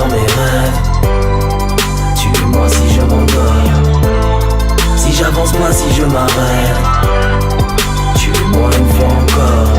dans mes rêves. Tue-moi si je m'endors, si j'avance pas, si je m'arrête. Tue-moi une fois encore.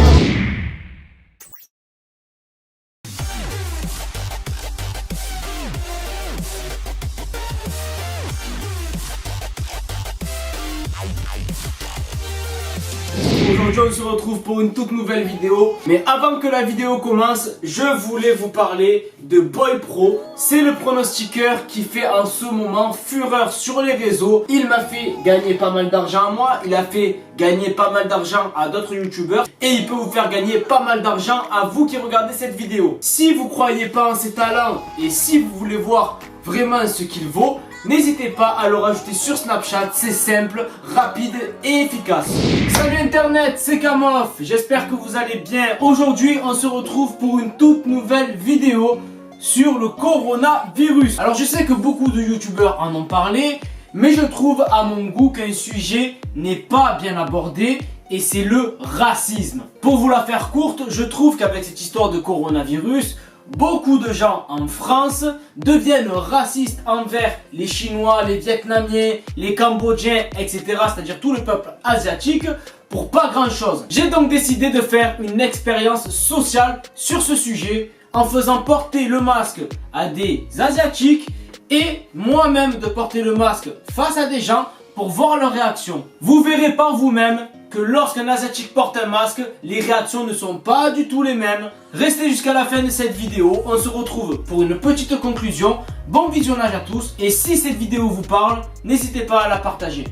Aujourd'hui on se retrouve pour une toute nouvelle vidéo. Mais avant que la vidéo commence, je voulais vous parler de Boy Pro. C'est le pronostiqueur qui fait en ce moment fureur sur les réseaux. Il m'a fait gagner pas mal d'argent à moi, il a fait gagner pas mal d'argent à d'autres youtubeurs. Et il peut vous faire gagner pas mal d'argent à vous qui regardez cette vidéo. Si vous croyez pas en ses talents et si vous voulez voir vraiment ce qu'il vaut, n'hésitez pas à le rajouter sur Snapchat, c'est simple, rapide et efficace. Salut internet, c'est Kamof, j'espère que vous allez bien. Aujourd'hui on se retrouve pour une toute nouvelle vidéo sur le coronavirus. Alors je sais que beaucoup de youtubeurs en ont parlé, mais je trouve à mon goût qu'un sujet n'est pas bien abordé, et c'est le racisme. Pour vous la faire courte, je trouve qu'avec cette histoire de coronavirus, beaucoup de gens en France deviennent racistes envers les Chinois, les Vietnamiens, les Cambodgiens, etc. C'est-à-dire tout le peuple asiatique pour pas grand chose. J'ai donc décidé de faire une expérience sociale sur ce sujet en faisant porter le masque à des Asiatiques et moi-même de porter le masque face à des gens pour voir leur réaction. Vous verrez par vous-même que lorsqu'un Asiatique porte un masque, les réactions ne sont pas du tout les mêmes. Restez jusqu'à la fin de cette vidéo, on se retrouve pour une petite conclusion. Bon visionnage à tous, et si cette vidéo vous parle, n'hésitez pas à la partager.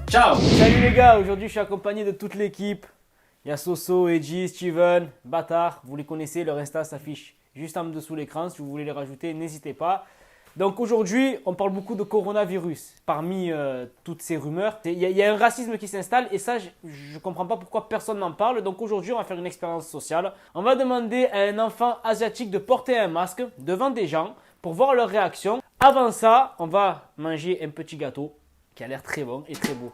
Ciao. Salut les gars, aujourd'hui je suis accompagné de toute l'équipe. Il y a Soso, Edgy, Steven, Bâtard, vous les connaissez, leur Insta s'affiche juste en dessous l'écran. Si vous voulez les rajouter, n'hésitez pas. Donc aujourd'hui, on parle beaucoup de coronavirus. Parmi toutes ces rumeurs, il y a un racisme qui s'installe et ça, je ne comprends pas pourquoi personne n'en parle. Donc aujourd'hui, on va faire une expérience sociale. On va demander à un enfant asiatique de porter un masque devant des gens pour voir leur réaction. Avant ça, on va manger un petit gâteau qui a l'air très bon et très beau.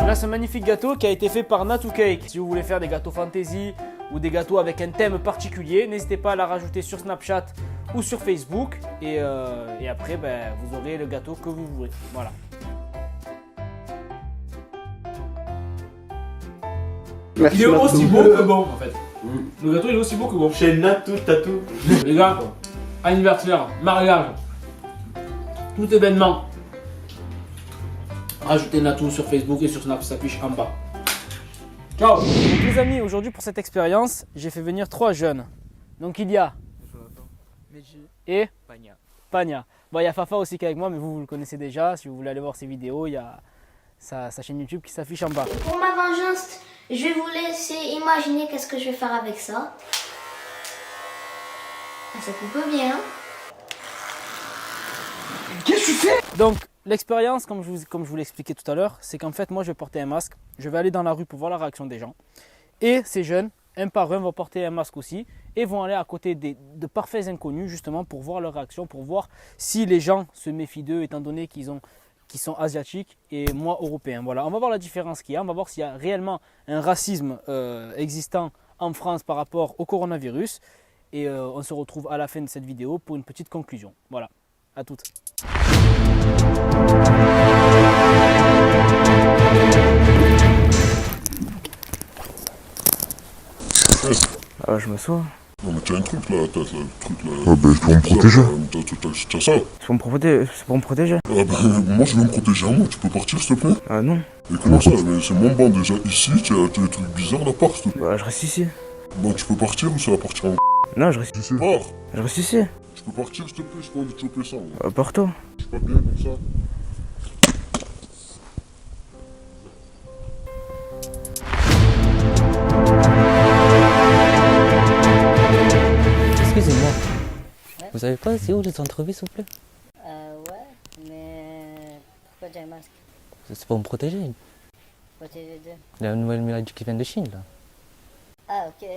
On a ce magnifique gâteau qui a été fait par Natu Cake. Si vous voulez faire des gâteaux fantasy ou des gâteaux avec un thème particulier, n'hésitez pas à la rajouter sur Snapchat ou sur Facebook et après vous aurez le gâteau que vous voulez. Voilà. Merci, Il est Natou. aussi beau que bon en fait. Le gâteau il est aussi beau que bon. Chez Natou Tatou. Les gars, anniversaire, mariage, tout événement, rajoutez Natou sur Facebook et sur Snap, ça s'affiche en bas. Ciao. Donc les amis, aujourd'hui pour cette expérience, j'ai fait venir 3 jeunes. Donc il y a et Pagna. Bon, il y a Fafa aussi qui est avec moi, mais vous le connaissez déjà. Si vous voulez aller voir ses vidéos, il y a sa chaîne YouTube qui s'affiche en bas. Pour ma vengeance, je vais vous laisser imaginer qu'est-ce que je vais faire avec ça. Ah, ça coupe bien. Qu'est-ce que tu fais? Donc l'expérience, comme je vous l'ai expliqué tout à l'heure, c'est qu'en fait moi je vais porter un masque. Je vais aller dans la rue pour voir la réaction des gens. Et ces jeunes, un par un, vont porter un masque aussi et vont aller à côté de parfaits inconnus justement pour voir leur réaction, pour voir si les gens se méfient d'eux étant donné qu'ils sont asiatiques et moi européens. Voilà, on va voir la différence qu'il y a, on va voir s'il y a réellement un racisme existant en France par rapport au coronavirus et on se retrouve à la fin de cette vidéo pour une petite conclusion. Voilà, à toutes. Ah, je me sauve. Non mais t'as un truc là, t'as le truc là. Ah bah je peux me protéger. T'as ça. C'est pour me protéger. Ah bah moi je vais me protéger à moi, tu peux partir s'il te plaît? Ah non. Mais comment ça? Mais c'est mon banc déjà ici, tu as des trucs bizarres là part s'il te plaît. Bah je reste ici. Bon tu peux partir ou ça va partir en Non, je reste ici. Pars. Je reste ici. Tu peux partir s'il te plaît, j'ai pas envie de choper ça. Moi. Pars-toi. Je suis pas bien comme ça. Excusez-moi, vous savez pas c'est où les entrevues s'il vous plaît? Ouais, mais pourquoi tu as un masque? C'est pour me protéger. Protéger de... Il y a une nouvelle maladie qui vient de Chine là. Ah, ok.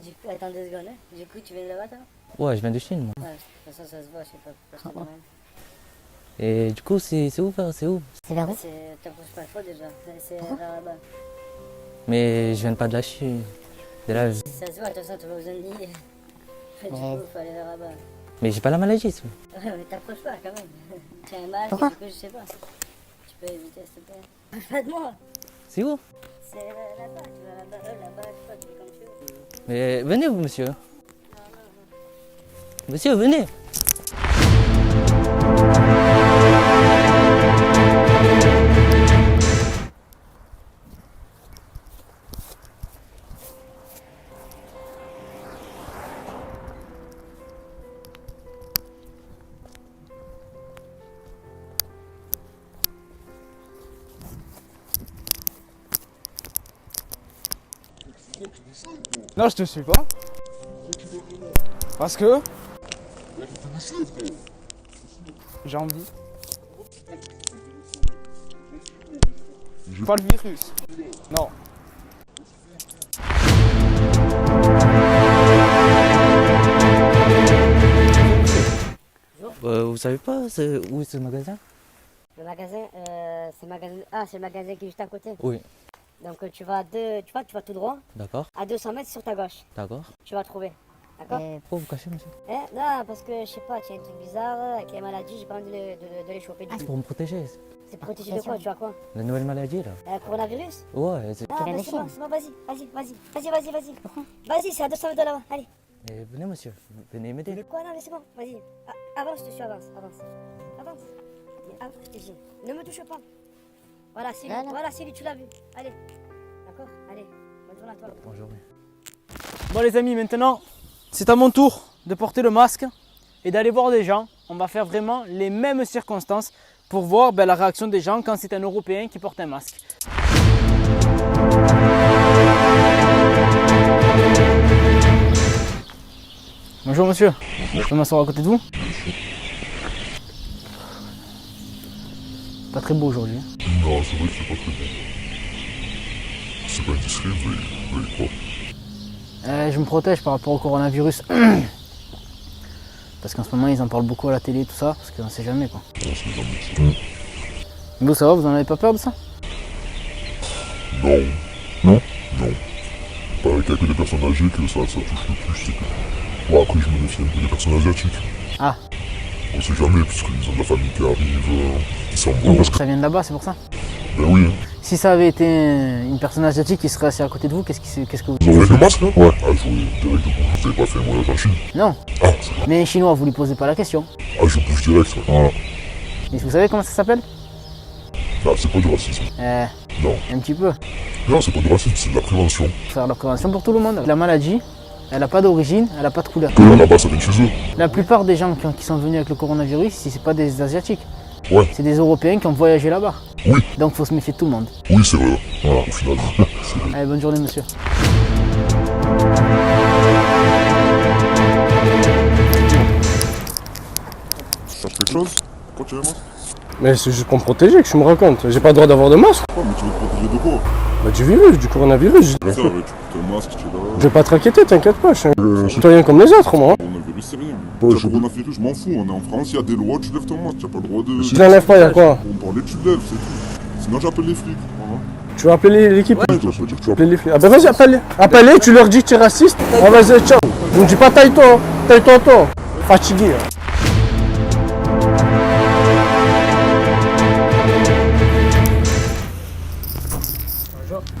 Du coup, attends 2 secondes. Hein. Du coup, tu viens de là-bas, toi? Ouais, je viens de Chine moi. Ouais, de toute façon, ça se voit, je sais pas pourquoi je te demande. Et du coup, c'est où faire? C'est où? C'est vers où? T'approches pas trop déjà. C'est vers là-bas. Mais je viens pas de la Chine. De là, Ça se voit, de toute façon, tu vas besoin de nier. Du coup, faut aller vers là-bas. Mais j'ai pas la maladie. ça. Mais t'approches pas quand même. Tu as un masque, Pourquoi du coup, je sais pas. Tu peux éviter, s'il te plaît. Approche pas de moi. C'est où? C'est là-bas, tu vas là-bas, là-bas, je sais pas, tu fais comme tu veux. Mais venez, vous, monsieur. Monsieur, venez. Non, je te suis pas. Parce que j'ai envie. Pas le virus. Non. Vous savez pas où est ce magasin? Le magasin, c'est le magasin. Ah, c'est le magasin qui est juste à côté. Oui. Donc tu vas tout droit. D'accord. À 200 mètres sur ta gauche. D'accord. Tu vas trouver. D'accord? Pourquoi vous cachez, monsieur? Non, parce que je sais pas, tu as un truc bizarre avec les maladies, j'ai pas envie de les choper. Ah, c'est pour me protéger. C'est protéger de quoi? Tu as quoi? La nouvelle maladie, là. Coronavirus? Ouais, c'est... Non, mais c'est bon, vas-y. Vas-y, c'est à 200 mètres de là-bas, allez. Mais venez, monsieur. Venez m'aider. Mais quoi? Non, mais c'est bon, vas-y. Avance, je te suis, avance. Je te dis, ne me touche pas. Voilà, c'est lui, voilà, c'est lui, tu l'as vu. Allez, d'accord? Allez, bonne journée à toi. Bonjour. Bon les amis, maintenant c'est à mon tour de porter le masque et d'aller voir des gens. On va faire vraiment les mêmes circonstances pour voir la réaction des gens quand c'est un Européen qui porte un masque. Bonjour monsieur, je peux m'asseoir à côté de vous? Pas très beau aujourd'hui. Non, c'est vrai que c'est pas très bon. C'est pas indiscret, vous voyez quoi? Je me protège par rapport au coronavirus. Parce qu'en ce moment ils en parlent beaucoup à la télé, tout ça, parce qu'on sait jamais quoi. On sait jamais. Vous ça va, vous en avez pas peur de ça? Non. Non? Non. Pareil qu'il y a que des personnes âgées que ça touche le plus, c'est que... Bon, après je me méfie un peu des personnes asiatiques. Ah. On sait jamais, puisqu'ils ont de la famille qui arrive, ils sont bons. Parce que... Ça vient de là-bas, c'est pour ça? Ben oui. Si ça avait été une personne asiatique qui serait assise à côté de vous, qu'est-ce que vous... Vous avez le masque là? Ouais. Ah, je voulais direct, vous avez pas fait un voyage en Chine? Non. Ah, c'est bon. Mais chinois, vous lui posez pas la question. Ah, je bouge direct, ça. Voilà. Mais vous savez comment ça s'appelle? Ah, c'est pas du racisme. Non. Un petit peu. Non, c'est pas du racisme, c'est de la prévention. Faire la prévention pour tout le monde. La maladie, elle n'a pas d'origine, elle n'a pas de couleur. Que là-bas, ça vient de chez eux. La plupart des gens qui sont venus avec le coronavirus, c'est pas des Asiatiques. Ouais. C'est des Européens qui ont voyagé là-bas. Oui. Donc faut se méfier de tout le monde. Oui, c'est vrai. Voilà, au final. Allez, bonne journée monsieur. Tu cherches quelque chose? Pourquoi tu veux un masque? mais c'est juste pour me protéger que tu me racontes. J'ai pas le droit d'avoir de masque. Quoi, mais tu veux te protéger de quoi? Bah du virus, du coronavirus. C'est ça, ouais, tu portes un masque, tu es là. Je vais pas te inquiéter, t'inquiète pas, je suis un citoyen comme les autres moi. Le coronavirus, c'est rien. Le coronavirus, je m'en fous. On est en France, il y a des lois, tu lèves ton masque, tu n'as pas le droit de... Je l'enlève pas, y'a quoi? On parlait, tu lèves, c'est tout. Sinon, j'appelle les flics. Voilà. Tu vas appeler l'équipe? Ouais, ça veut dire que tu vas Appeler les flics. Ah bah vas-y, appelle-les, tu leur dis que tu es raciste. Ah vas-y, ciao. Je me dis pas taille-toi, toi. Fatigué. Hein.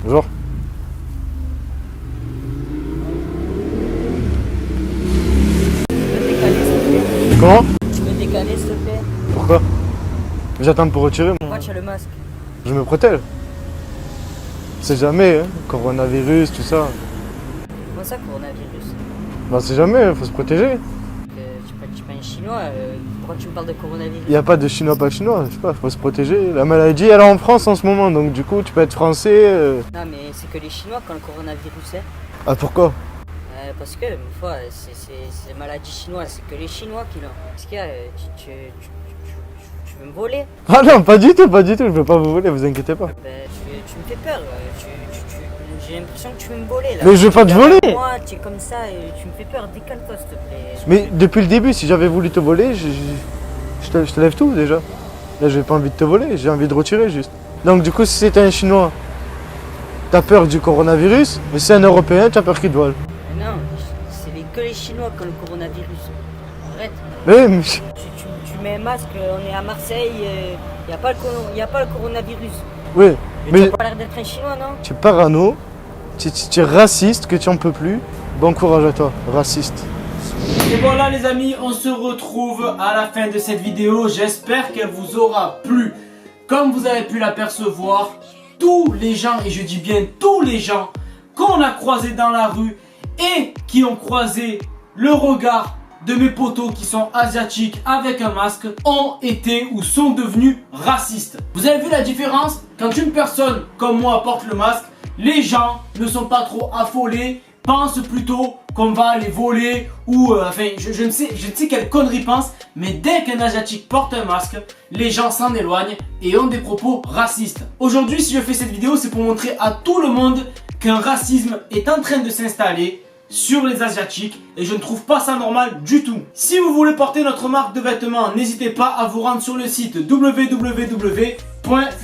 Bonjour. Comment? Tu peux décaler, s'il te plaît? Pourquoi? J'attends pour retirer. Pourquoi tu as le masque? Je me protège. C'est jamais, hein. Coronavirus, tout ça. Comment ça, coronavirus? Bah c'est jamais, faut se protéger. Tu es pas un chinois, pourquoi tu me parles de coronavirus? Il n'y a pas de chinois, pas chinois, je sais pas, faut se protéger. La maladie, elle est en France en ce moment, donc du coup, tu peux être français. Non, mais c'est que les Chinois quand le coronavirus est. Ah, pourquoi? Parce que, une fois, c'est maladie chinoise, c'est que les Chinois qui l'ont. Est-ce qu'il y a. Tu veux me voler? Ah non, pas du tout, je veux pas vous voler, vous inquiétez pas. Tu me fais peur, j'ai l'impression que tu veux me voler là. Mais je veux pas te voler! Moi, tu es comme ça et tu me fais peur, décale-toi s'il te plaît. Mais depuis le début, si j'avais voulu te voler, je te lève tout déjà. Là, j'ai pas envie de te voler, j'ai envie de retirer juste. Donc du coup, si c'était un Chinois, t'as peur du coronavirus, mais si c'est un Européen, tu as peur qu'il te vole. Non, que les Chinois qui ont le coronavirus. Arrête. Ouais, mais Tu mets un masque, on est à Marseille, il n'y a pas le coronavirus. ouais, Et mais tu as pas l'air d'être un Chinois, non? tu es parano, tu es raciste, que tu en peux plus. Bon courage à toi, raciste. Et voilà les amis, on se retrouve à la fin de cette vidéo. J'espère qu'elle vous aura plu. Comme vous avez pu l'apercevoir, tous les gens, et je dis bien tous les gens, qu'on a croisés dans la rue et qui ont croisé le regard de mes potos qui sont asiatiques avec un masque ont été ou sont devenus racistes. Vous avez vu la différence? Quand une personne comme moi porte le masque, les gens ne sont pas trop affolés, pensent plutôt qu'on va les voler ou enfin je ne sais quelle connerie pense, mais dès qu'un asiatique porte un masque, les gens s'en éloignent et ont des propos racistes. Aujourd'hui, si je fais cette vidéo, c'est pour montrer à tout le monde qu'un racisme est en train de s'installer sur les asiatiques et je ne trouve pas ça normal du tout. Si vous voulez porter notre marque de vêtements, n'hésitez pas à vous rendre sur le site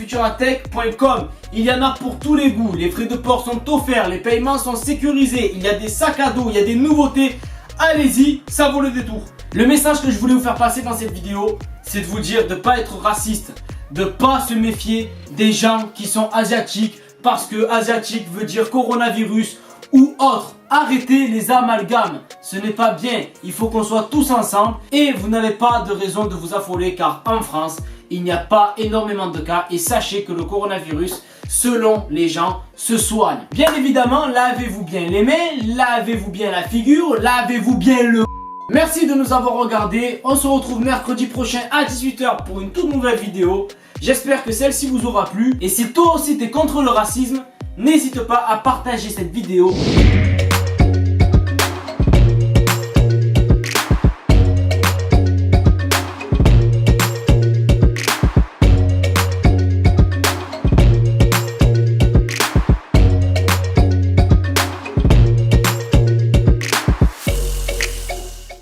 www.futuratech.com. Il y en a pour tous les goûts, les frais de port sont offerts, les paiements sont sécurisés, il y a des sacs à dos, il y a des nouveautés. Allez-y, ça vaut le détour. Le message que je voulais vous faire passer dans cette vidéo, c'est de vous dire de ne pas être raciste, de ne pas se méfier des gens qui sont asiatiques parce que asiatique veut dire coronavirus ou autre. Arrêtez les amalgames, ce n'est pas bien, il faut qu'on soit tous ensemble et vous n'avez pas de raison de vous affoler car en France, il n'y a pas énormément de cas et sachez que le coronavirus, selon les gens, se soigne. Bien évidemment, lavez-vous bien les mains, lavez-vous bien la figure, lavez-vous bien le... Merci de nous avoir regardés, on se retrouve mercredi prochain à 18 h pour une toute nouvelle vidéo. J'espère que celle-ci vous aura plu et si toi aussi t'es contre le racisme, n'hésite pas à partager cette vidéo.